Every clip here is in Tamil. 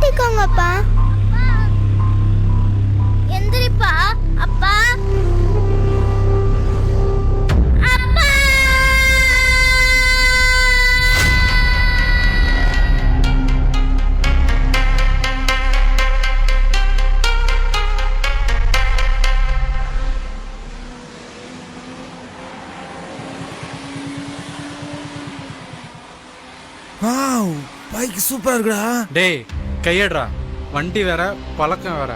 எந்திரிக்கோங்கப்பா. எந்திரிப்பா அப்பா. அப்பா வாவ், பைக் சூப்பரா இருக்குடா. டேய் கையடுறா, வண்டி வேற பழக்கம் வேற.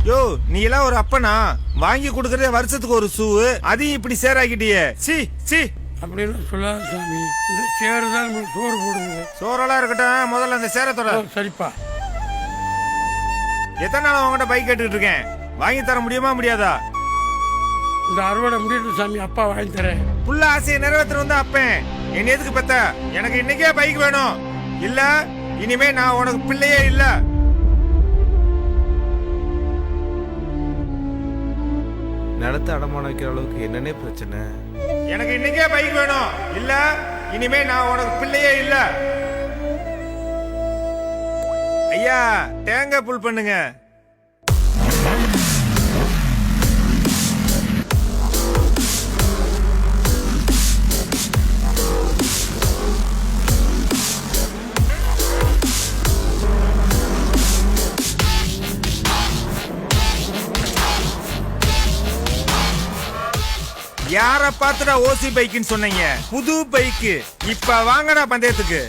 யோ, நீ எல்லாம் ஒரு அப்பனா? வாங்கி கொடுக்கறதே வருஷத்துக்கு ஒரு ஷூ, அதையும் இப்படி சேராக்கிட்டியே. C C. அப்படின்னு சொல்லாத சாமி. இந்த சேரு தான் நம்மளுக்கு சோறு போடுங்க. சோறெல்லாம் இருக்கட்டும், முதல்ல அந்த சேரத்தோட. சரிப்பா. எத்தனை நாள் உங்ககிட்ட பைக் கேட்டுக்கிட்டு இருக்கேன், வாங்கி தர முடியுமா முடியாதா? இந்த அறுவடை முடியட்டும் சாமி, அப்பா வாங்கி தரேன். புள்ள ஆசையை நிறைவேற்ற வந்து அப்பேன் என்ன எதுக்கு பெத்த? எனக்கு இன்னைக்கே பைக் வேணும், இல்ல இனிமே நான் உனக்கு பிள்ளையே இல்ல. நிலத்தை அடமான வைக்கிற அளவுக்கு என்னன்னே பிரச்சனை? எனக்கு இன்னைக்கே பைக் வேணும், இல்ல இனிமே நான் உனக்கு பிள்ளையே இல்ல. ஐயா, தேங்காய் புல் பண்ணுங்க. யார பாத்துடா ஓசி பைக்குன்னு சொன்னீங்க? புது பைக்கு இப்ப வாங்கடா பந்தயத்துக்கு.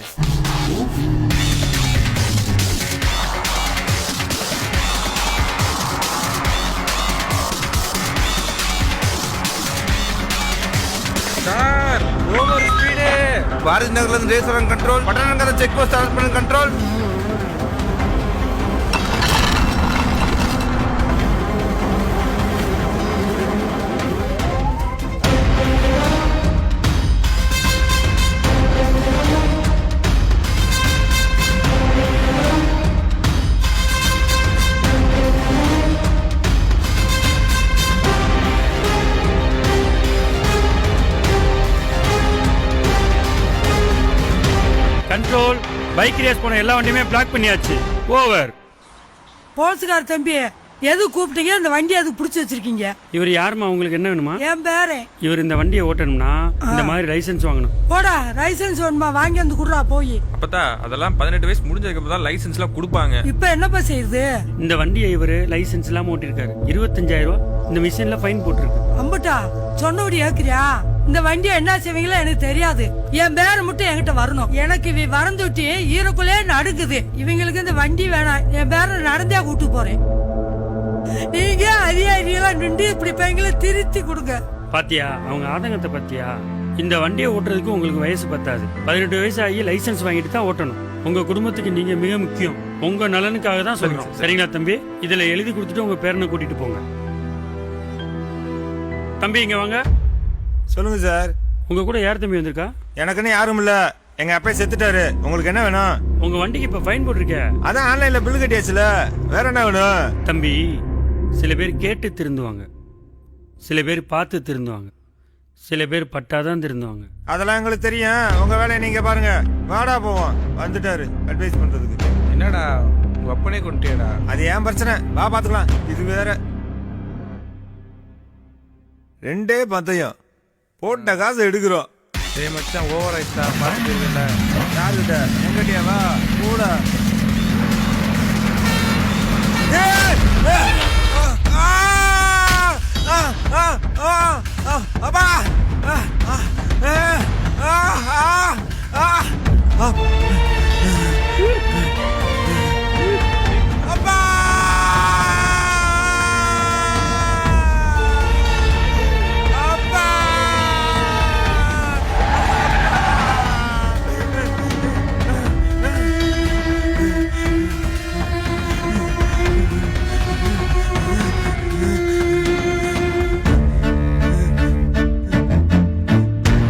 Sir, over speed. பாரதி நகர்ல இருந்து ரேஸ்வரன் கண்ட்ரோல், பட்டணங்கர செக் போஸ்ட் அரசு கண்ட்ரோல். கண்ட்ரோல். பைக் ரேஸ் போன எல்லா வண்டியுமே பிளாக் பண்ணியாச்சு. ஓவர். போலீஸ்கார தம்பி, எது கூப்பிட்டீங்க? இந்த வண்டி அதுக்கு பிடிச்சி வச்சிருக்கீங்க. இவர் யாருமா? உங்களுக்கு என்ன வேணுமா? என் பேரு. இவர் இந்த வண்டியை ஓட்டணும்னா இந்த மாதிரி லைசென்ஸ் வாங்கணும். போடா, லைசென்ஸ் வேணுமா? வாங்கி வந்து குடுறா போய். அப்பதா அதெல்லாம் 18 வயசு முடிஞ்சதுக்கு அப்புறம் தான் லைசென்ஸ் எல்லாம் கொடுப்பாங்க. இப்ப என்னப்பா செய்யுது? இந்த வண்டியை இவரு லைசென்ஸ் இல்லாம ஓட்டிருக்காரு. 25,000 ரூபாய் இந்த மிஷின்ல ஃபைன் போட்டிருக்கு. அம்பட்டா சொன்னபடி ஏக்குறியா? இந்த வண்டியை என்ன செய்வீங்களோ எனக்கு தெரியாது. என் பேரை மட்டும் என்கிட்ட வரணும். எனக்கு இவ வரந்து விட்டு ஈரக்குள்ளே நடுக்குது. இவங்களுக்கு இந்த வண்டி வேணாம். என் பேரை நடந்தே கூட்டு போறேன். நீங்க அதிகாரிகளா நின்று இப்படி பையங்களை திருத்தி கொடுங்க. பாத்தியா அவங்க ஆதங்கத்தை? பாத்தியா? இந்த வண்டியை ஓட்டுறதுக்கு உங்களுக்கு வயசு பத்தாது. 18 வயசு ஆகி லைசென்ஸ் வாங்கிட்டு தான் ஓட்டணும். உங்க குடும்பத்துக்கு நீங்க மிக முக்கியம். உங்க நலனுக்காக தான் சொல்றோம். சரிங்களா தம்பி? இதுல எழுதி கொடுத்துட்டு உங்க பேரனை கூட்டிட்டு போங்க. தம்பி இங்க வாங்க. சொல்லுங்க சார். உங்க கூட யார் தம்பி வந்திருக்கா? எனக்குன்னு யாரும் இல்ல, எங்க அப்பா செத்துட்டாரு. உங்களுக்கு என்ன வேணும்? உங்க வண்டிக்கு இப்ப ஃபைன் போட்டிருக்க. அதான் ஆன்லைன்ல பில் கட்டியாச்சுல, வேற என்ன வேணும்? தம்பி, சில பேர் கேட்டு திருந்துவாங்க, சில பேர் பார்த்து திருந்துவாங்க, சில பேர் பட்டாதான் திருந்துவாங்க. அதெல்லாம் எங்களுக்கு தெரியும். உங்க வேலையை நீங்க பாருங்க. வாடா போவோம். வந்துட்டாரு அட்வைஸ் பண்றதுக்கு. என்னடா உங்க அப்பனே கொண்டுட்டேடா? அது ஏன் பிரச்சனை, வா பாத்துக்கலாம். இது வேற. ரெண்டே பந்தயம், போட்ட காசு எடுக்கிறோம். டேய் மச்சான், ஓவர் ஆயிட்டா. பாத்துட்டீங்கல யாருகிட்ட? எங்கிட்டயா? வா கூட. அப்பா அப்பா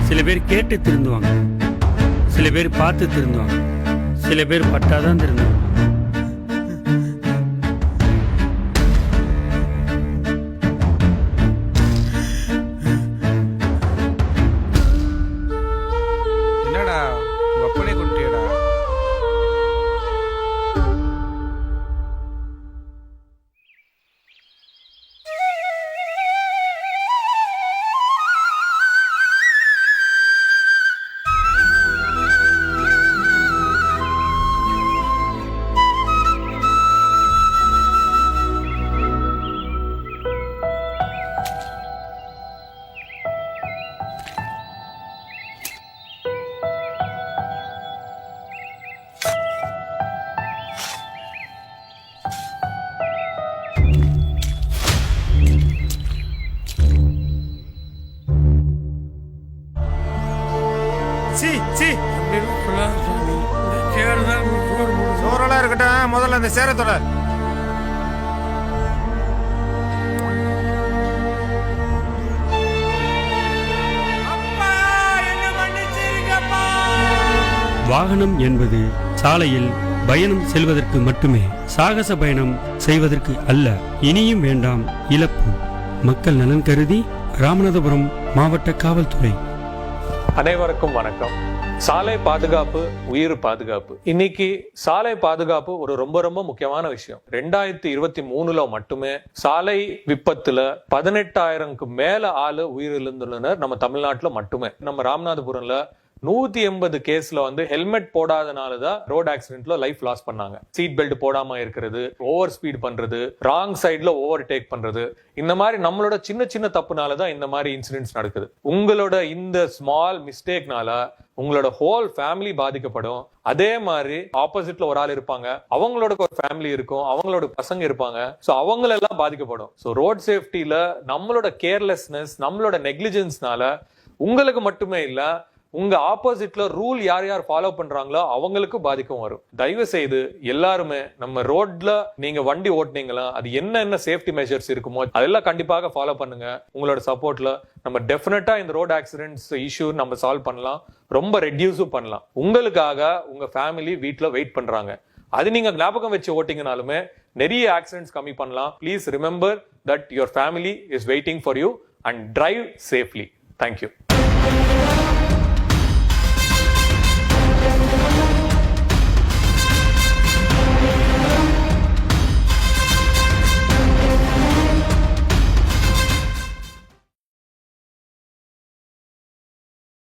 சில பேர் கேட்டு திருந்துவாங்க, சில பேர் பார்த்து திருந்துவாங்க, சில பேர் பட்டாதான் திருந்துவாங்க. சி சி அப்படிலாம் சொல்லாத சாமி இந்த சேர் தான் நமக்கு சோறு போடுது. சோறெல்லாம் இருக்கட்டும், முதல்ல அந்த சேரத்தோட. வாகனம் என்பது சாலையில் பயணம் செல்வதற்கு மட்டுமே, சாகச பயணம் செய்வதற்கு அல்ல. இனியும் வேண்டாம் இழப்பு. மக்கள் நலன் கருதி ராமநாதபுரம் மாவட்ட காவல்துறை. அனைவருக்கும் வணக்கம். சாலை பாதுகாப்பு உயிர் பாதுகாப்பு. இன்னைக்கு சாலை பாதுகாப்பு ஒரு ரொம்ப ரொம்ப முக்கியமான விஷயம். 2023 மட்டுமே சாலை விபத்துல 18,000க்கு மேல ஆளு உயிரிழந்துள்ளனர் நம்ம தமிழ்நாட்டுல மட்டுமே. நம்ம ராமநாதபுரம்ல 180 கேஸ்ல வந்து ஹெல்மெட் போடாதனாலதான் ரோட் ஆக்சிடென்ட்ல லைஃப் லாஸ் பண்ணாங்க. சீட் பெல்ட் போடாம இருக்கிறது, ஓவர் ஸ்பீட் பண்றது, ராங் சைட்ல ஓவர் டேக் பண்றது, இந்த மாதிரி நம்மளோட சின்ன சின்ன தப்புனாலதான் இந்த மாதிரி இன்சிடென்ட்ஸ் நடக்குது. உங்களோட இந்த ஸ்மால் மிஸ்டேக்னால உங்களோட ஹோல் ஃபேமிலி பாதிக்கப்படும். அதே மாதிரி ஆப்போசிட்ல ஒரு ஆள் இருப்பாங்க, அவங்களோட ஒரு ஃபேமிலி இருக்கும், அவங்களோட பசங்க இருப்பாங்க, சோ அவங்களெல்லாம் பாதிக்கப்படும். சோ ரோட் சேஃப்டில நம்மளோட கேர்லெஸ்னஸ், நம்மளோட நெக்லிஜென்ஸ்னால உங்களுக்கு மட்டுமே இல்ல, உங்க ஆப்போசிட்ல ரூல் யார் யார் ஃபாலோ பண்றாங்களோ அவங்களுக்கு பாதிக்கும் வரும். தயவு செய்து எல்லாருமே நம்ம ரோட்ல நீங்க வண்டி ஓட்டுனீங்களா, அது என்ன சேஃப்டி மெஷர்ஸ் இருக்குமோ அதெல்லாம் கண்டிப்பாக ஃபாலோ பண்ணுங்க. உங்களோட சப்போர்ட்ல நம்ம டெஃபினட்டா இந்த ரோட் ஆக்சிடென்ட்ஸ் இஷ்யூ நம்ம சால்வ் பண்ணலாம், ரொம்ப ரெடியூஸும் பண்ணலாம். உங்களுக்காக உங்க ஃபேமிலி வீட்ல வெயிட் பண்றாங்க. அது நீங்க ஞாபகம் வச்சு ஓட்டிங்கனாலுமே நிறைய ஆக்சிடென்ட்ஸ் கம்மி பண்ணலாம். Please remember that your family is waiting for you and drive safely. Thank you.